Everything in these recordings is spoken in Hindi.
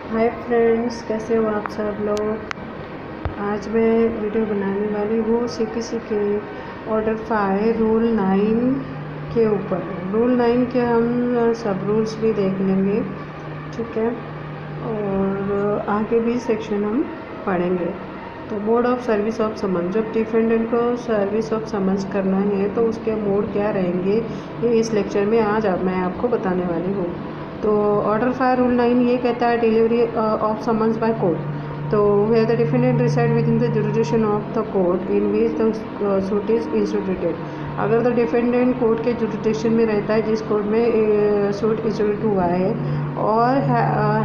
हाय फ्रेंड्स, कैसे हो आप सब लोग। आज मैं वीडियो बनाने वाली हूँ सीके सीके ऑर्डर 5 रूल 9 के ऊपर। रूल 9 के हम सब रूल्स भी देख लेंगे, ठीक है, और आगे भी सेक्शन हम पढ़ेंगे। तो मोड ऑफ सर्विस ऑफ समन, जब डिफेंडेंट को सर्विस ऑफ समन्स करना है तो उसके मोड क्या रहेंगे, ये इस लेक्चर में आज मैं आपको बताने वाली हूँ। तो ऑर्डर 5 रूल 9 ये कहता है delivery of summons by court. तो where the defendant reside within the jurisdiction of the court in which the suit is instituted. अगर द डिफेंडेंट कोर्ट के जुरिडिक्शन में रहता है जिस कोर्ट में सूट इंस्टीट्यूट हुआ है, और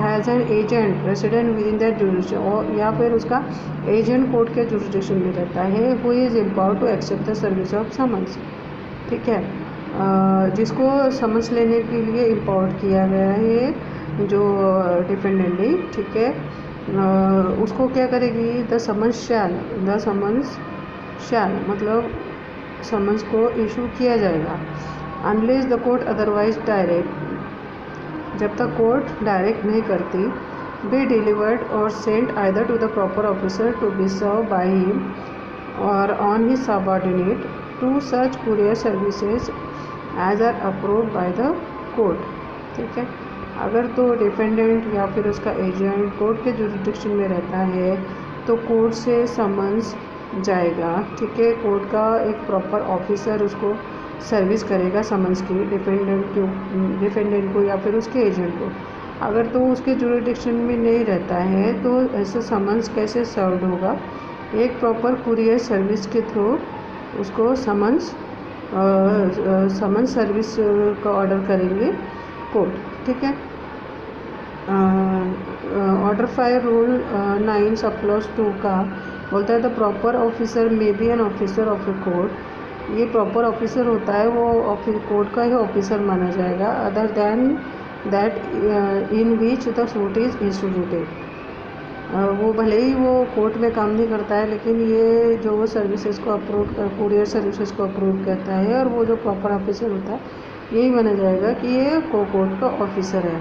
has an agent resident with in that jurisdiction, और या फिर उसका एजेंट कोर्ट के जुरिडिक्शन में रहता है, who is empowered to accept the service of summons. ठीक है, जिसको समन्स लेने के लिए इम्पावर्ड किया गया है जो डिफेंडेंट ने, ठीक है, उसको क्या करेगी, द समन्स शैल मतलब समन्स को इशू किया जाएगा। Unless the court otherwise direct, जब तक कोर्ट डायरेक्ट नहीं करती, be delivered or sent either to the proper officer to be serve by him or on his subordinate to such courier services as are approved by the court. ठीक है, अगर तो डिफेंडेंट या फिर उसका एजेंट कोर्ट के जुरिडिक्शन में रहता है तो कोर्ट से समन्स जाएगा, ठीक है, कोर्ट का एक प्रॉपर ऑफिसर उसको सर्विस करेगा समन्स की, डिफेंडेंट को या फिर उसके एजेंट को। अगर तो उसके जुरिडिक्शन में नहीं रहता है तो ऐसे समन्स कैसे सर्व होगा, एक प्रॉपर कुरियर सर्विस के थ्रू उसको समन्स सर्विस का ऑर्डर करेंगे कोर्ट। ठीक है, ऑर्डर 5 रूल 9 सब क्लॉज 2 का बोलता है the proper officer may be an officer of a court. ये प्रॉपर ऑफिसर होता है वो कोर्ट का ही ऑफिसर माना जाएगा, other than that in which the suit is instituted. वो भले ही वो कोर्ट में काम नहीं करता है, लेकिन ये जो सर्विसेज को अप्रूव, कुरियर सर्विसेज को अप्रूव करता है, और वो जो प्रॉपर ऑफिसर होता है यही माना जाएगा कि ये कोर्ट का ऑफिसर है।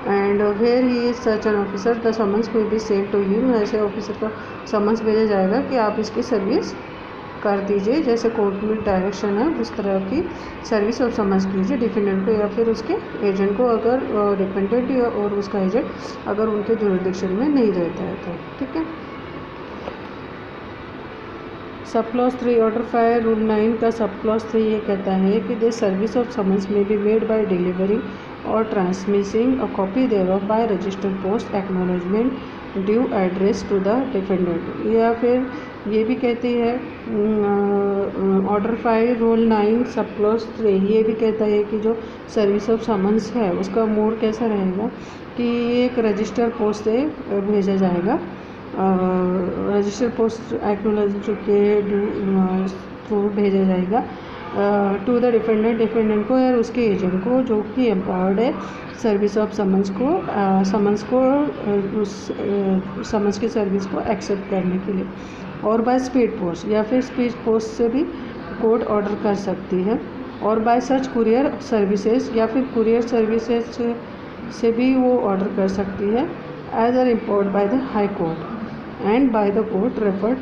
And where he is such an officer the summons में बी सेंट टू हिम, ऐसे ऑफिसर का समन्स भेजा जाएगा कि आप इसकी सर्विस कर दीजिए, जैसे कोर्ट में डायरेक्शन है उस तरह की सर्विस और समन्स कीजिए डिफेंडेंट को या फिर उसके एजेंट को, अगर डिफेंडेंट और उसका एजेंट अगर उनके जुरिडिक्शन में नहीं रहता है तो। ठीक है, सब क्लॉज 3 ऑर्डर 5 रूल 9 का सब क्लॉज 3 ये कहता है कि द सर्विस ऑफ समन्स में be made by delivery or transmitting a copy thereof by registered post acknowledgement due address to the defendant. या फिर ये भी कहती है ऑर्डर 5 रूल 9 सब क्लॉज 3 ये भी कहता है कि जो सर्विस ऑफ समन्स है उसका मोड कैसा रहेगा कि एक रजिस्टर पोस्ट से भेजा जाएगा, रजिस्टर पोस्ट एक्नॉलेजमेंट के थ्रू भेजा जाएगा टू द डिफेंडेंट को और उसके एजेंट को, जो कि एम्पावर्ड है सर्विस ऑफ समन्स को उस समन्स की सर्विस को एक्सेप्ट करने के लिए, और बाय स्पीड पोस्ट या फिर स्पीड पोस्ट से भी कोर्ट ऑर्डर कर सकती है, or bye such courier services या फिर कुरियर सर्विसेज से भी वो ऑर्डर कर सकती है, as are empowered by the high court and by the court referred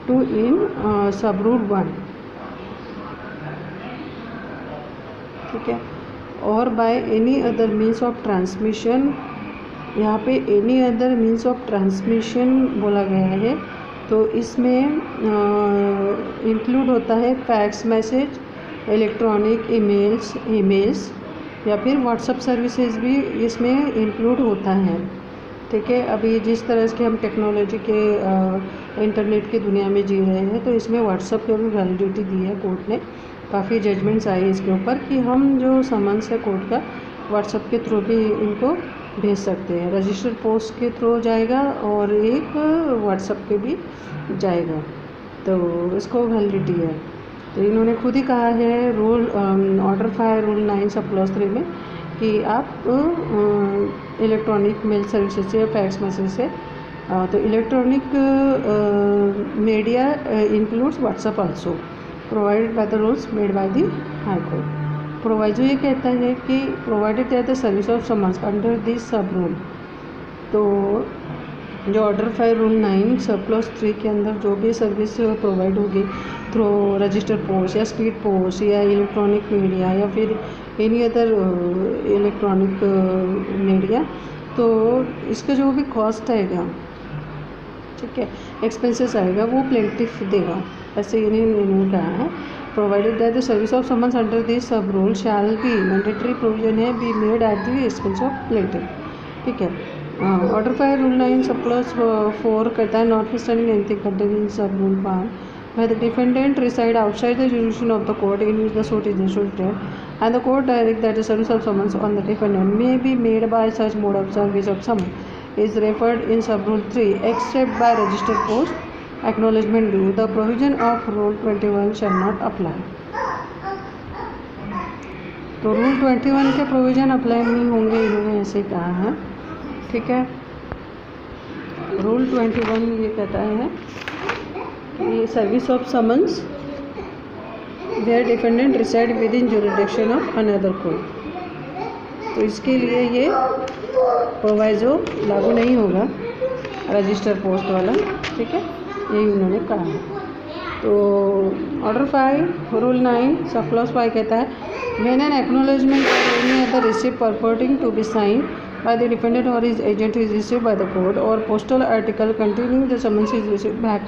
to in sub rule 1। ठीक है, or by any other means of transmission, यहाँ पे any other means of transmission बोला गया है, तो इसमें इंक्लूड होता है फैक्स मैसेज, इलेक्ट्रॉनिक ईमेल्स या फिर व्हाट्सएप सर्विसेज भी इसमें इंक्लूड होता है। ठीक है, अभी जिस तरह से हम टेक्नोलॉजी के इंटरनेट की दुनिया में जी रहे हैं, तो इसमें व्हाट्सएप को भी वैलिडिटी दी है कोर्ट ने, काफ़ी जजमेंट्स आई इसके ऊपर कि हम जो समन्स है कोर्ट का व्हाट्सएप के थ्रू भी इनको भेज सकते हैं, रजिस्टर पोस्ट के थ्रू जाएगा और एक व्हाट्सएप के भी जाएगा, तो इसको वैलिडिटी है। तो इन्होंने खुद ही कहा है rule order 5 rule 9 sub clause 3 में कि आप इलेक्ट्रॉनिक मेल सर्विसेज से या फैक्स मैसेज से, तो electronic media includes WhatsApp also provided by the rules made by the high court. Proviso ये कहता है कि provided that the service of summons under this sub rule तो जो ऑर्डर 5 रूल 9 सब क्लॉज 3 के अंदर जो भी सर्विस प्रोवाइड होगी थ्रू रजिस्टर पोस्ट या स्पीड पोस्ट या इलेक्ट्रॉनिक मीडिया या फिर एनी अदर इलेक्ट्रॉनिक मीडिया, तो इसका जो भी कॉस्ट आएगा, ठीक है, एक्सपेंसेस आएगा, वो प्लेंटिफ देगा। ऐसे इन्होंने कहा है, provided that the service of summons under this sub rule shall be mandatory provision है be made at the expense of plaintiff, ठीक है। ऑर्डर 5 रूल 9 सब क्लॉज 4 कहता है notwithstanding anything contained in sub rule 5 where the defendant reside outside the jurisdiction of the court in which the suit is instituted, and the court direct that the service of summons on the defendant may be made by such mode of service of summons is referred in sub rule 3 except by registered post acknowledgement due. The provision of rule 21 shall not apply. तो रूल 21 के प्रोविज़न अप्लाई नहीं होंगे, इन्होंने ऐसे कहा है, ठीक है। रूल 21 ये कहता है कि service of summons where defendant reside within jurisdiction of another court, तो इसके लिए ये प्रोवाइजो लागू नहीं होगा रजिस्टर पोस्ट वाला, ठीक है, यही उन्होंने कहा है। तो ऑर्डर 5 रूल 9 सब क्लॉज 5 कहता है व्हेन एन एक्नॉलेजमेंट और any other receipt purporting to be signed by the defendant or his agent is received by the court, or postal article containing the summons is received back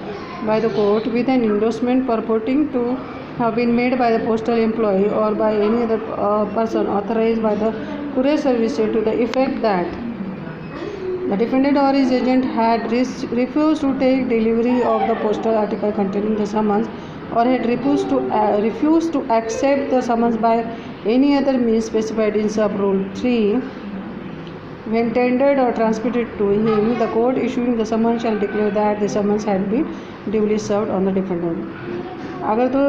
by the court with an endorsement purporting to have been made by the postal employee or by any other person authorized by the courier service to the effect that the defendant or his agent had refused to take delivery of the postal article containing the summons or had refused to accept the summons by any other means specified in sub rule 3 when tendered or transmitted to him, the court issuing the summons shall declare that the summons had been duly served on the defendant. अगर तो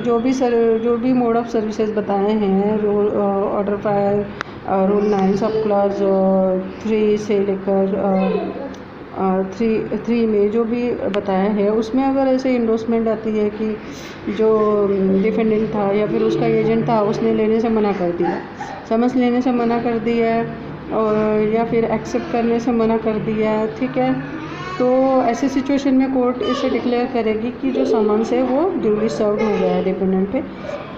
जो भी मोड ऑफ सर्विसेज बताए हैं rule order 5 rule 9 sub clause 3 से लेकर 3 में जो भी बताया है, उसमें अगर ऐसे इंडोर्समेंट आती है कि जो डिफेंडेंट था या फिर उसका एजेंट था उसने लेने से मना कर दिया, समन्स लेने से मना कर दिया और या फिर एक्सेप्ट करने से मना कर दिया, ठीक है, तो ऐसे सिचुएशन में कोर्ट इसे डिक्लेयर करेगी कि जो समन्स है वो ड्यूली सर्व्ड हो गया है डिपेंडेंट पे।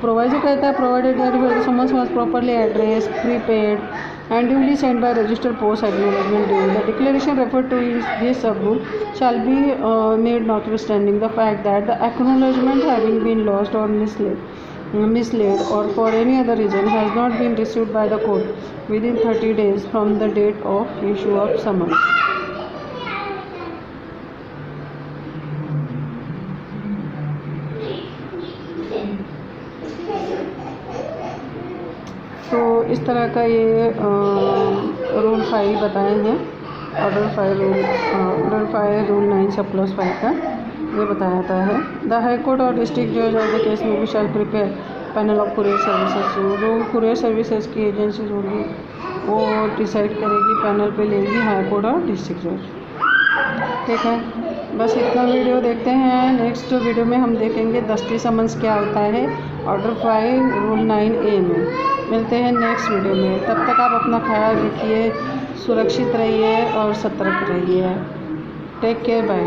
प्रोवाइजो कहता है provided that summons was properly address prepaid and duly sent by registered post acknowledgement due. The declaration referred to in this sub-rule shall be made notwithstanding the fact that the acknowledgement having been lost or mislaid or for any other reason has not been received by the court within 30 days from the date of issue of summons. तो इस तरह का ये रूल 5 बताए हैं, ऑर्डर 5 रूल 9 सब क्लॉज 5 का ये बताया जाता है। The high court or district जज ऑफ द केस में भी shall prepare panel of courier services, जो कुरियर सर्विसेज की एजेंसीज होगी वो डिसाइड करेगी, पैनल पे लेगी हाई कोर्ट और डिस्ट्रिक्ट जज, ठीक है। बस इतना वीडियो देखते हैं। नेक्स्ट वीडियो में हम देखेंगे दस्ती समन्स क्या होता है ऑर्डर 5 रूल 9A में। मिलते हैं नेक्स्ट वीडियो में, तब तक आप अपना ख्याल रखिए, सुरक्षित रहिए और सतर्क रहिए। Take care, bye.